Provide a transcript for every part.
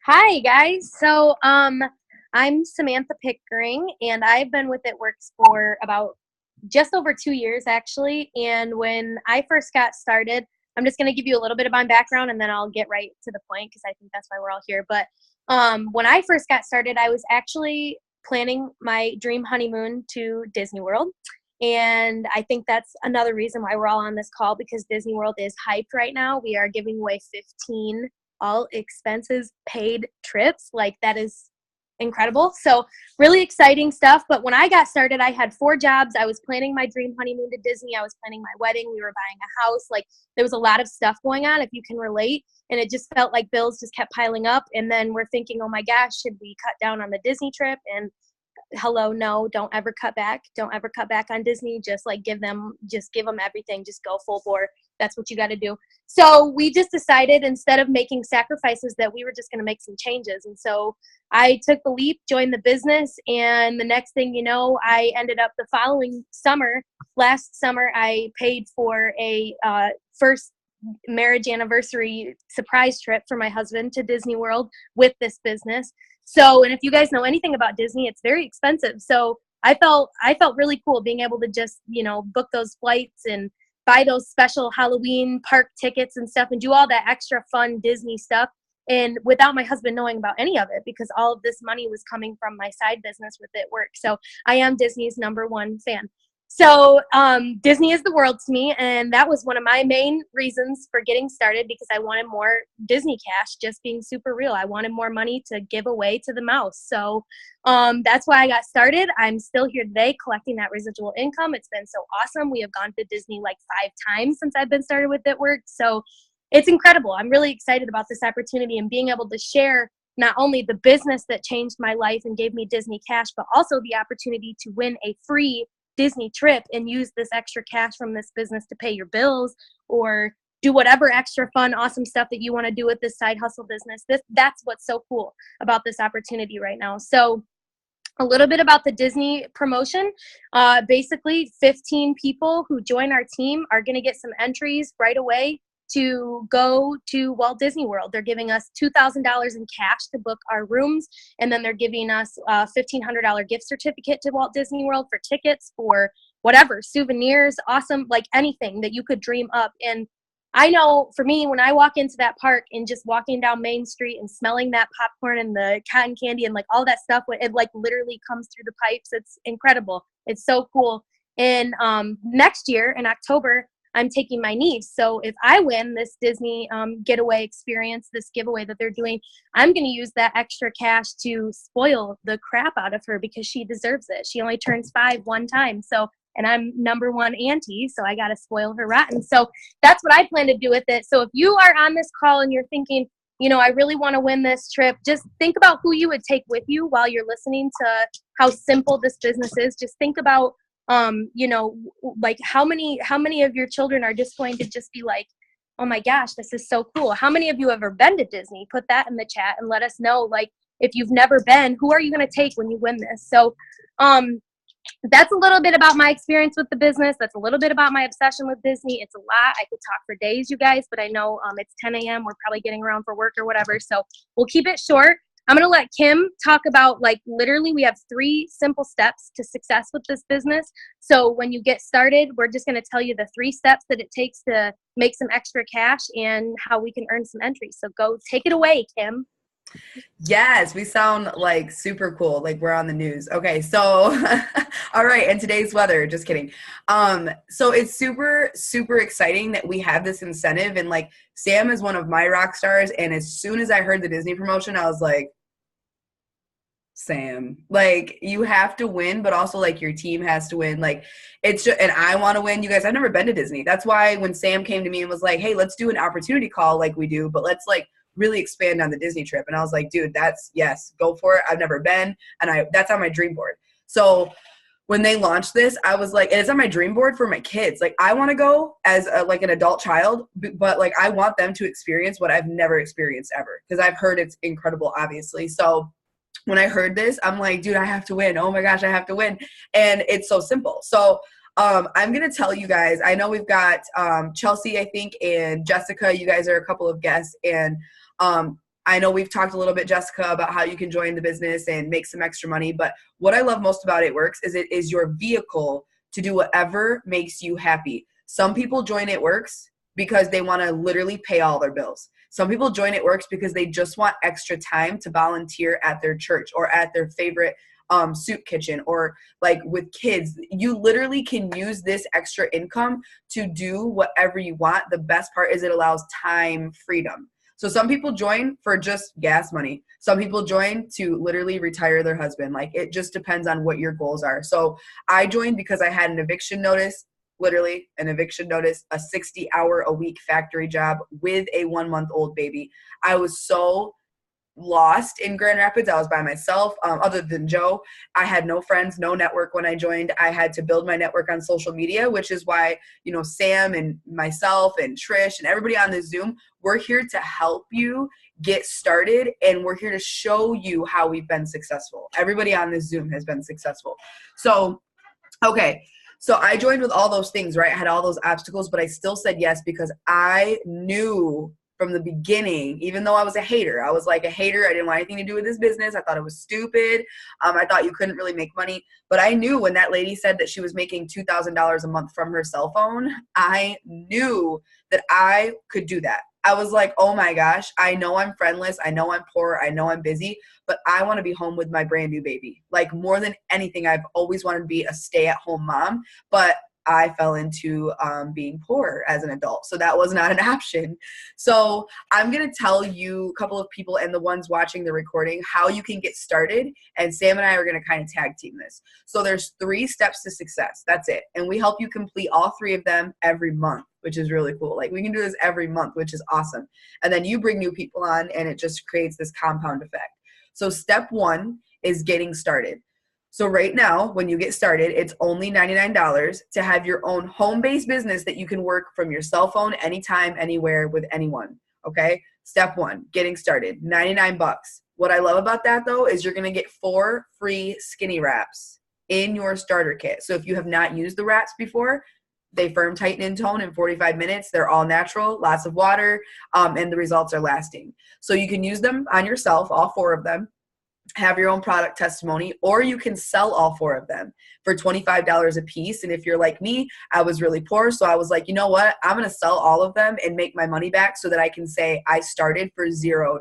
Hi guys. I'm Samantha Pickering and I've been with It Works for about just over 2 years actually. And when I first got started, I'm just going to give you a little bit of my background and then I'll get right to the point because I think that's why we're all here. But when I first got started, I was actually planning my dream honeymoon to Disney World. And I think that's another reason why we're all on this call because Disney World is hyped right now. We are giving away 15 all expenses paid trips. Like that is incredible. So really exciting stuff. But when I got started, I had 4 jobs. I was planning my dream honeymoon to Disney. I was planning my wedding. We were buying a house. Like there was a lot of stuff going on, if you can relate. And it just felt like bills just kept piling up. And then we're thinking, oh my gosh, should we cut down on the Disney trip? And hello, no, don't ever cut back. Don't ever cut back on Disney. Just give them everything. Just go full bore. That's what you got to do. So we just decided instead of making sacrifices that we were just going to make some changes. And so I took the leap, joined the business, and the next thing you know, I ended up the following summer. Last summer, I paid for a first marriage anniversary surprise trip for my husband to Disney World with this business. So, and if you guys know anything about Disney, it's very expensive. So I felt really cool being able to just, book those flights and buy those special Halloween park tickets and stuff and do all that extra fun Disney stuff. And without my husband knowing about any of it, because all of this money was coming from my side business with It Work. So I am Disney's #1 fan. So Disney is the world to me, and that was one of my main reasons for getting started because I wanted more Disney cash, just being super real. I wanted more money to give away to the mouse. So that's why I got started. I'm still here today collecting that residual income. It's been so awesome. We have gone to Disney like 5 times since I've been started with It Work. So it's incredible. I'm really excited about this opportunity and being able to share not only the business that changed my life and gave me Disney cash, but also the opportunity to win a free Disney trip and use this extra cash from this business to pay your bills or do whatever extra fun, awesome stuff that you want to do with this side hustle business. That's what's so cool about this opportunity right now. So a little bit about the Disney promotion. Basically, 15 people who join our team are going to get some entries right away to go to Walt Disney World. They're giving us $2,000 in cash to book our rooms, and then they're giving us a $1,500 gift certificate to Walt Disney World for tickets, for whatever, souvenirs, awesome, like anything that you could dream up. And I know for me, when I walk into that park and just walking down Main Street and smelling that popcorn and the cotton candy and like all that stuff, it like literally comes through the pipes. It's incredible. It's so cool. And next year in October, I'm taking my niece. So if I win this Disney getaway experience, this giveaway that they're doing, I'm going to use that extra cash to spoil the crap out of her because she deserves it. She only turns 5 one time. So, and I'm #1 auntie, so I got to spoil her rotten. So that's what I plan to do with it. So if you are on this call and you're thinking, I really want to win this trip, just think about who you would take with you while you're listening to how simple this business is. Just think about like how many of your children are just going to just be like, oh my gosh, this is so cool. How many of you have ever been to Disney? Put that in the chat and let us know, like, if you've never been, who are you going to take when you win this? So that's a little bit about my experience with the business. That's a little bit about my obsession with Disney. It's a lot. I could talk for days, you guys, but I know it's 10 a.m. We're probably getting around for work or whatever. So we'll keep it short. I'm going to let Kim talk about, like, literally we have 3 simple steps to success with this business. So when you get started, we're just going to tell you the 3 steps that it takes to make some extra cash and how we can earn some entries. So go take it away, Kim. Yes, we sound like super cool, like we're on the news. Okay, so all right, and today's weather, just kidding. So it's super, super exciting that we have this incentive, and like Sam is one of my rock stars, and as soon as I heard the Disney promotion, I was like, Sam, like you have to win, but also like your team has to win. Like it's just, and I want to win. You guys, I've never been to Disney. That's why when Sam came to me and was like, hey, let's do an opportunity call like we do, but let's like really expand on the Disney trip. And I was like, dude, yes, go for it. I've never been. And that's on my dream board. So when they launched this, I was like, and it's on my dream board for my kids. Like I want to go as like an adult child, but like I want them to experience what I've never experienced ever. Cause I've heard it's incredible, obviously. So when I heard this, I'm like, dude, I have to win. Oh my gosh, I have to win. And it's so simple. So I'm going to tell you guys, I know we've got Chelsea, I think, and Jessica. You guys are a couple of guests. And I know we've talked a little bit, Jessica, about how you can join the business and make some extra money. But what I love most about It Works is it is your vehicle to do whatever makes you happy. Some people join It Works because they want to literally pay all their bills. Some people join It Works because they just want extra time to volunteer at their church or at their favorite soup kitchen, or like with kids. You literally can use this extra income to do whatever you want. The best part is it allows time freedom. So some people join for just gas money. Some people join to literally retire their husband. Like, it just depends on what your goals are. So I joined because I had an eviction notice, literally an eviction notice, a 60-hour-a-week factory job with a 1-month-old baby. I was so lost in Grand Rapids. I was by myself. Other than Joe, I had no friends, no network when I joined. I had to build my network on social media, which is why, you know, Sam and myself and Trish and everybody on this Zoom, we're here to help you get started, and we're here to show you how we've been successful. Everybody on this Zoom has been successful. So, okay. So I joined with all those things, right? I had all those obstacles, but I still said yes because I knew from the beginning, even though I was a hater, I was like a hater. I didn't want anything to do with this business. I thought it was stupid. I thought you couldn't really make money. But I knew when that lady said that she was making $2,000 a month from her cell phone, I knew that I could do that. I was like, oh my gosh, I know I'm friendless. I know I'm poor. I know I'm busy, but I want to be home with my brand new baby. Like, more than anything, I've always wanted to be a stay-at-home mom, but I fell into being poor as an adult. So that was not an option. So I'm going to tell you, a couple of people and the ones watching the recording, how you can get started. And Sam and I are going to kind of tag team this. So there's 3 steps to success. That's it. And we help you complete all 3 of them every month, which is really cool. Like, we can do this every month, which is awesome. And then you bring new people on, and it just creates this compound effect. So step 1 is getting started. So right now, when you get started, it's only $99 to have your own home-based business that you can work from your cell phone anytime, anywhere, with anyone, okay? Step 1, getting started, $99. What I love about that, though, is you're going to get 4 free skinny wraps in your starter kit. So if you have not used the wraps before, they firm, tighten, and tone in 45 minutes. They're all natural, lots of water, and the results are lasting. So you can use them on yourself, all 4 of them. Have your own product testimony, or you can sell all 4 of them for $25 a piece. And if you're like me, I was really poor. So I was like, you know what? I'm going to sell all of them and make my money back so that I can say I started for $0.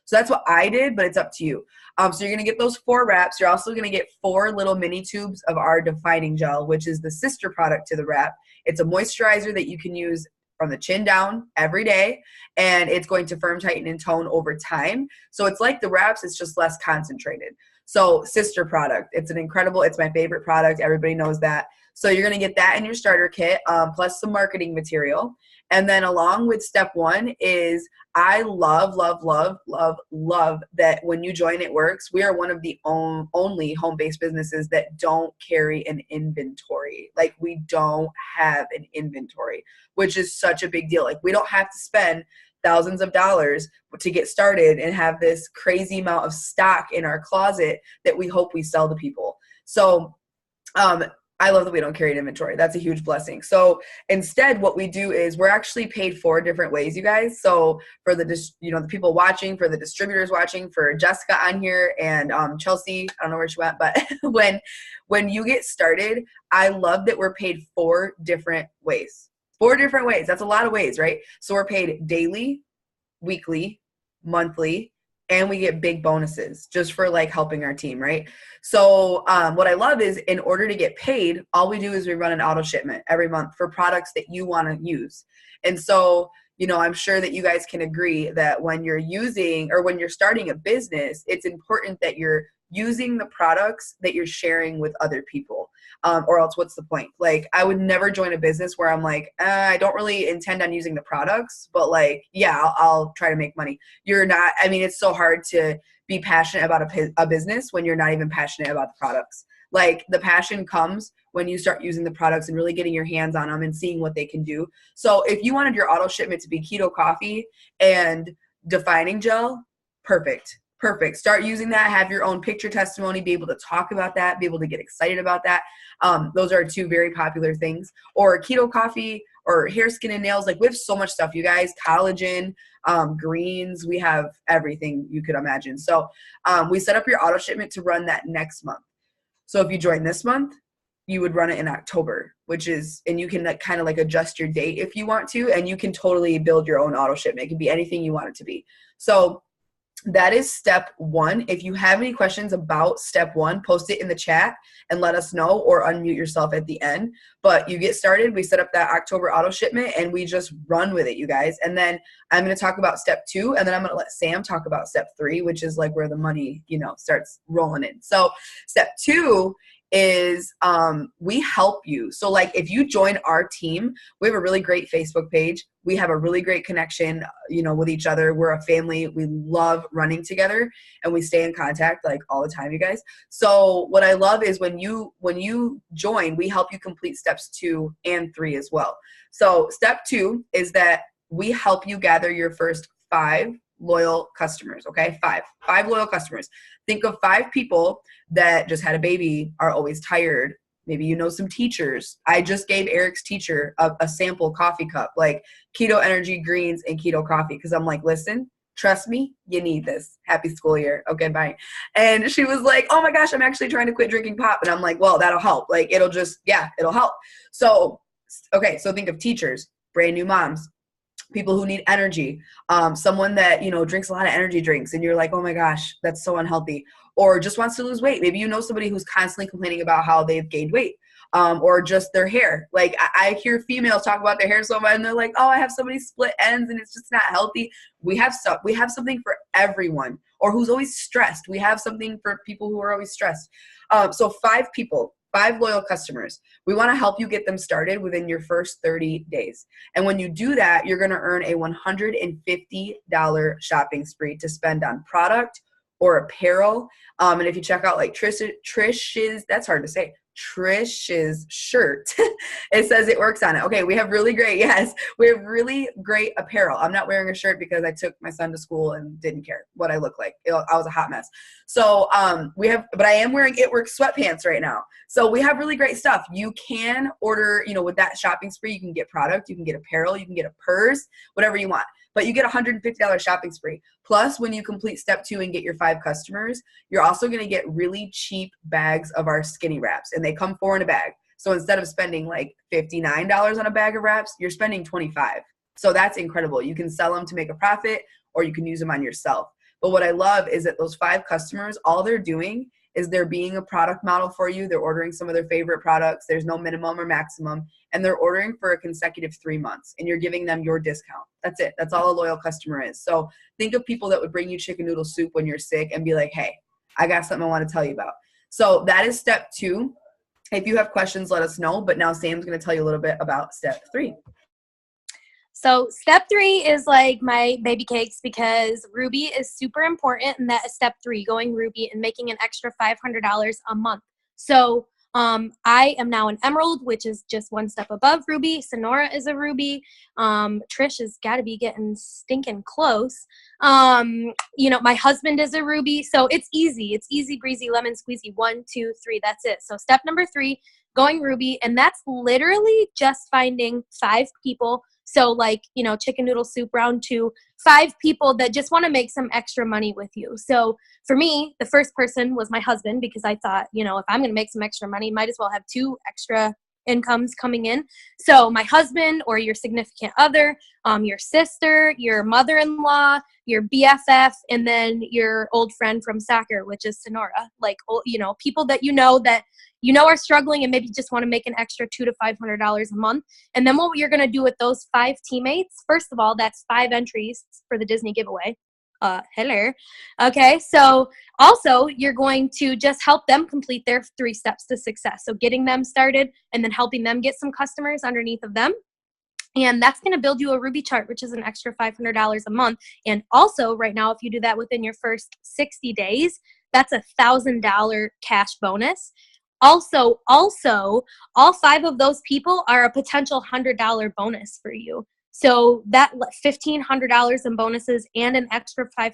So that's what I did, but it's up to you. So you're going to get those 4 wraps. You're also going to get 4 little mini tubes of our defining gel, which is the sister product to the wrap. It's a moisturizer that you can use from the chin down every day, and it's going to firm, tighten, and tone over time. So it's like the wraps, it's just less concentrated. So sister product, it's my favorite product. Everybody knows that. So you're going to get that in your starter kit, plus some marketing material. And then along with step 1 is, I love that when you join It Works, we are one of the only home-based businesses that don't carry an inventory. Like, we don't have an inventory, which is such a big deal. Like, we don't have to spend thousands of dollars to get started and have this crazy amount of stock in our closet that we hope we sell to people. So, I love that we don't carry an inventory. That's a huge blessing. So instead, what we do is we're actually paid 4 different ways, you guys. So for the the people watching, for the distributors watching, for Jessica on here, and Chelsea, I don't know where she went, but when you get started, I love that we're paid 4 different ways. 4 different ways. That's a lot of ways, right? So we're paid daily, weekly, monthly, and we get big bonuses just for like helping our team, right? So what I love is, in order to get paid, all we do is we run an auto shipment every month for products that you want to use. And so, I'm sure that you guys can agree that when you're starting a business, it's important that you're using the products that you're sharing with other people. Or else what's the point? Like, I would never join a business where I'm like, I don't really intend on using the products, but like, yeah, I'll try to make money. It's so hard to be passionate about a business when you're not even passionate about the products. Like, the passion comes when you start using the products and really getting your hands on them and seeing what they can do. So if you wanted your auto shipment to be keto coffee and defining gel, perfect. Start using that. Have your own picture testimony, be able to talk about that, be able to get excited about that. Those are 2 very popular things. Or keto coffee, or hair, skin, and nails. Like, we have so much stuff, you guys. Collagen, greens. We have everything you could imagine. So we set up your auto shipment to run that next month. So if you join this month, you would run it in October, which is, and you can like, kind of like adjust your date if you want to, and you can totally build your own auto shipment. It can be anything you want it to be. So that is step one. If you have any questions about step one, post it in the chat and let us know, or unmute yourself at the end. But you get started, we set up that October auto shipment, and we just run with it, you guys. And then I'm going to talk about step two, and then I'm going to let Sam talk about step three, which is like where the money, starts rolling in. So step two is we help you. So like if you join our team, we have a really great Facebook page. We have a really great connection, with each other. We're a family. We love running together, and we stay in contact like all the time, you guys. So what I love is when you join, we help you complete steps 2 and 3 as well. So step 2 is that we help you gather your first 5 loyal customers. Okay. 5 loyal customers. Think of 5 people that just had a baby, are always tired. Maybe some teachers. I just gave Eric's teacher a sample coffee cup, like keto energy greens and keto coffee. Cause I'm like, listen, trust me, you need this. Happy school year. Okay, bye. And she was like, oh my gosh, I'm actually trying to quit drinking pop. And I'm like, well, that'll help. Like it'll help. So, okay. So think of teachers, brand new moms, people who need energy, someone that, drinks a lot of energy drinks and you're like, oh my gosh, that's so unhealthy, or just wants to lose weight. Maybe somebody who's constantly complaining about how they've gained weight, or just their hair. Like I hear females talk about their hair so much and they're like, oh, I have so many split ends and it's just not healthy. We have something for everyone. Or who's always stressed. We have something for people who are always stressed. So 5 people, 5 loyal customers. We want to help you get them started within your first 30 days. And when you do that, you're going to earn a $150 shopping spree to spend on product or apparel. And if you check out like Trish's, that's hard to say, Trish's shirt, it says it works on it. Okay, we have really great apparel. I'm not wearing a shirt because I took my son to school and didn't care what I look like. I was a hot mess. So but I am wearing It Works sweatpants right now. So we have really great stuff. You can order, with that shopping spree, you can get product, you can get apparel, you can get a purse, whatever you want. But you get a $150 shopping spree. Plus, when you complete step 2 and get your 5 customers, you're also going to get really cheap bags of our skinny wraps. And they come 4 in a bag. So instead of spending like $59 on a bag of wraps, you're spending $25. So that's incredible. You can sell them to make a profit, or you can use them on yourself. But what I love is that those 5 customers, all they're doing is they're being a product model for you. They're ordering some of their favorite products. There's no minimum or maximum. And they're ordering for a consecutive 3 months. And you're giving them your discount. That's it. That's all a loyal customer is. So think of people that would bring you chicken noodle soup when you're sick and be like, hey, I got something I want to tell you about. So that is step 2. If you have questions, let us know. But now Sam's going to tell you a little bit about step 3. So step 3 is like my baby cakes, because Ruby is super important, and that is step 3, going Ruby and making an extra $500 a month. So I am now an Emerald, which is just one step above Ruby. Sonora is a Ruby. Trish has got to be getting stinking close. My husband is a Ruby. So it's easy. It's easy breezy, lemon squeezy. 1, 2, 3. That's it. So step number 3, going Ruby. And that's literally just finding 5 people. So like, chicken noodle soup round 2, 5 people that just want to make some extra money with you. So for me, the first person was my husband, because I thought, if I'm going to make some extra money, might as well have 2 extra incomes coming in. So my husband, or your significant other, your sister, your mother-in-law, your BFF, and then your old friend from soccer, which is Sonora. Like, people that are struggling and maybe just want to make an extra $200 to $500 a month. And then what you're going to do with those 5 teammates, first of all, that's 5 entries for the Disney giveaway. Hello. Okay. So also you're going to just help them complete their 3 steps to success. So getting them started and then helping them get some customers underneath of them. And that's going to build you a Ruby chart, which is an extra $500 a month. And also right now, if you do that within your first 60 days, that's $1,000 cash bonus. Also, all 5 of those people are a potential $100 bonus for you. So that $1,500 in bonuses and an extra $500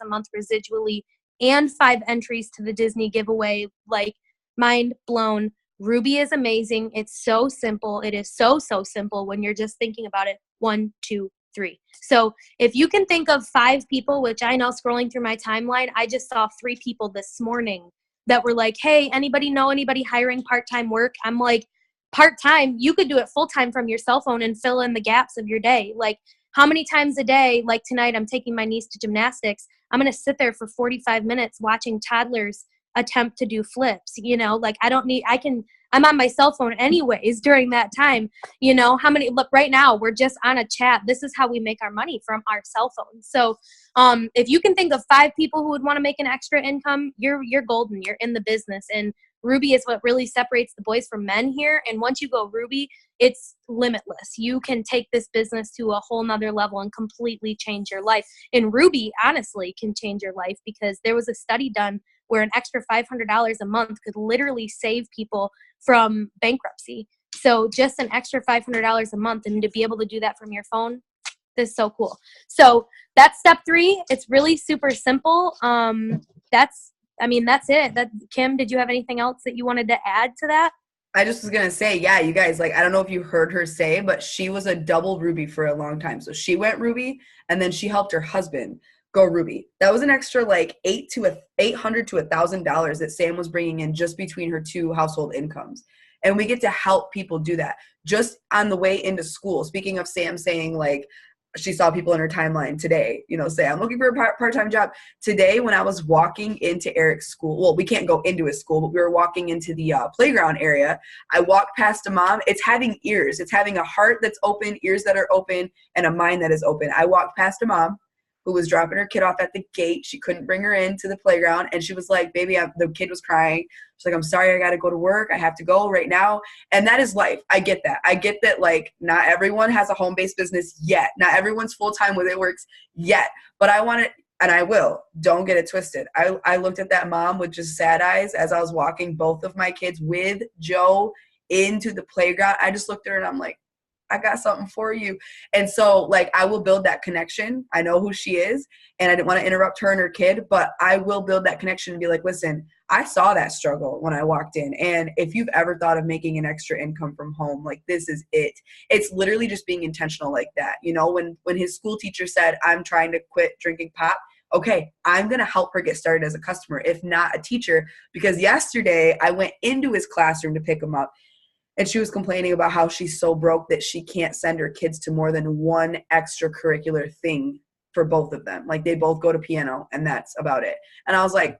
a month residually, and 5 entries to the Disney giveaway, like, mind blown. Ruby is amazing. It's so simple. It is so simple when you're just thinking about it. 1, 2, 3. So if you can think of 5 people, which I know scrolling through my timeline, I just saw 3 people this morning that were like, hey, anybody know anybody hiring part-time work? I'm like, part-time, you could do it full-time from your cell phone and fill in the gaps of your day. Like, how many times a day, like tonight, I'm taking my niece to gymnastics. I'm going to sit there for 45 minutes watching toddlers attempt to do flips, you know, like I'm on my cell phone anyways during that time. You know, look, right now we're just on a chat. This is how we make our money, from our cell phones. So if you can think of 5 people who would want to make an extra income, you're golden. You're in the business. And Ruby is what really separates the boys from men here. And once you go Ruby, it's limitless. You can take this business to a whole nother level and completely change your life. And Ruby honestly can change your life, because there was a study done where an extra $500 a month could literally save people from bankruptcy. So just an extra $500 a month, and to be able to do that from your phone, this is so cool. So that's step 3. It's really super simple. That's it. Kim, did you have anything else that you wanted to add to that? I just was going to say, yeah, you guys, like, I don't know if you heard her say, but she was a double Ruby for a long time. So she went Ruby, and then she helped her husband go Ruby. That was an extra like $800 to $1,000 that Sam was bringing in just between her 2 household incomes. And we get to help people do that just on the way into school. Speaking of Sam saying, like, she saw people in her timeline today, you know, say, I'm looking for a part-time job. Today, when I was walking into Eric's school, well, we can't go into his school, but we were walking into the playground area. I walked past a mom. It's having ears. It's having a heart that's open, ears that are open, and a mind that is open. I walked past a mom who was dropping her kid off at the gate. She couldn't bring her into the playground. And she was like, baby, the kid was crying. She's like, I'm sorry, I got to go to work. I have to go right now. And that is life. I get that. I get that, like, not everyone has a home-based business yet. Not everyone's full-time with It Works yet. But I want it, and I will. Don't get it twisted. I looked at that mom with just sad eyes as I was walking both of my kids with Joe into the playground. I just looked at her and I'm like, I got something for you. And so, like, I will build that connection. I know who she is, and I didn't want to interrupt her and her kid, but I will build that connection and be like, listen, I saw that struggle when I walked in. And if you've ever thought of making an extra income from home, like, this is it. It's literally just being intentional like that. You know, when his school teacher said, I'm trying to quit drinking pop, okay, I'm going to help her get started as a customer, if not a teacher, because yesterday I went into his classroom to pick him up. And she was complaining about how she's so broke that she can't send her kids to more than one extracurricular thing for both of them. Like, they both go to piano, and that's about it. And I was like,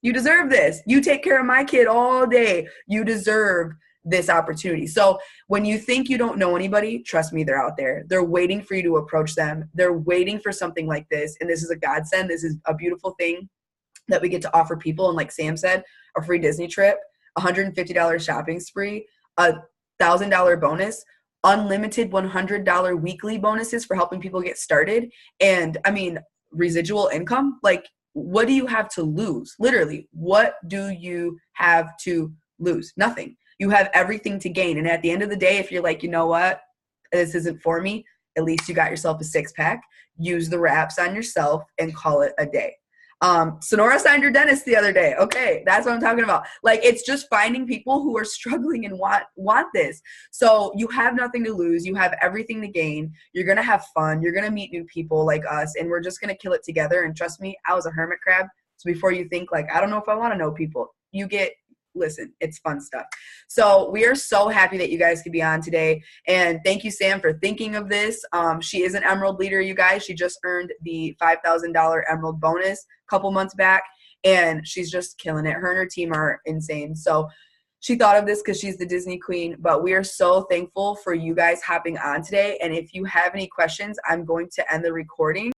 you deserve this. You take care of my kid all day. You deserve this opportunity. So when you think you don't know anybody, trust me, they're out there. They're waiting for you to approach them. They're waiting for something like this. And this is a godsend. This is a beautiful thing that we get to offer people. And like Sam said, a free Disney trip, $150 shopping spree, $1,000 bonus, unlimited $100 weekly bonuses for helping people get started. And I mean, residual income, like, what do you have to lose? Literally, what do you have to lose? Nothing. You have everything to gain. And at the end of the day, if you're like, you know what, this isn't for me, at least you got yourself a 6-pack, use the wraps on yourself and call it a day. Sonora signed her dentist the other day. Okay, that's what I'm talking about. Like, it's just finding people who are struggling and want this. So you have nothing to lose. You have everything to gain. You're going to have fun. You're going to meet new people like us, and we're just going to kill it together. And trust me, I was a hermit crab. So before you think, like, I don't know if I want to know people, listen, it's fun stuff. So we are so happy that you guys could be on today. And thank you, Sam, for thinking of this. She is an Emerald leader, you guys. She just earned the $5,000 Emerald bonus a couple months back, and she's just killing it. Her and her team are insane. So she thought of this because she's the Disney queen, but we are so thankful for you guys hopping on today. And if you have any questions, I'm going to end the recording.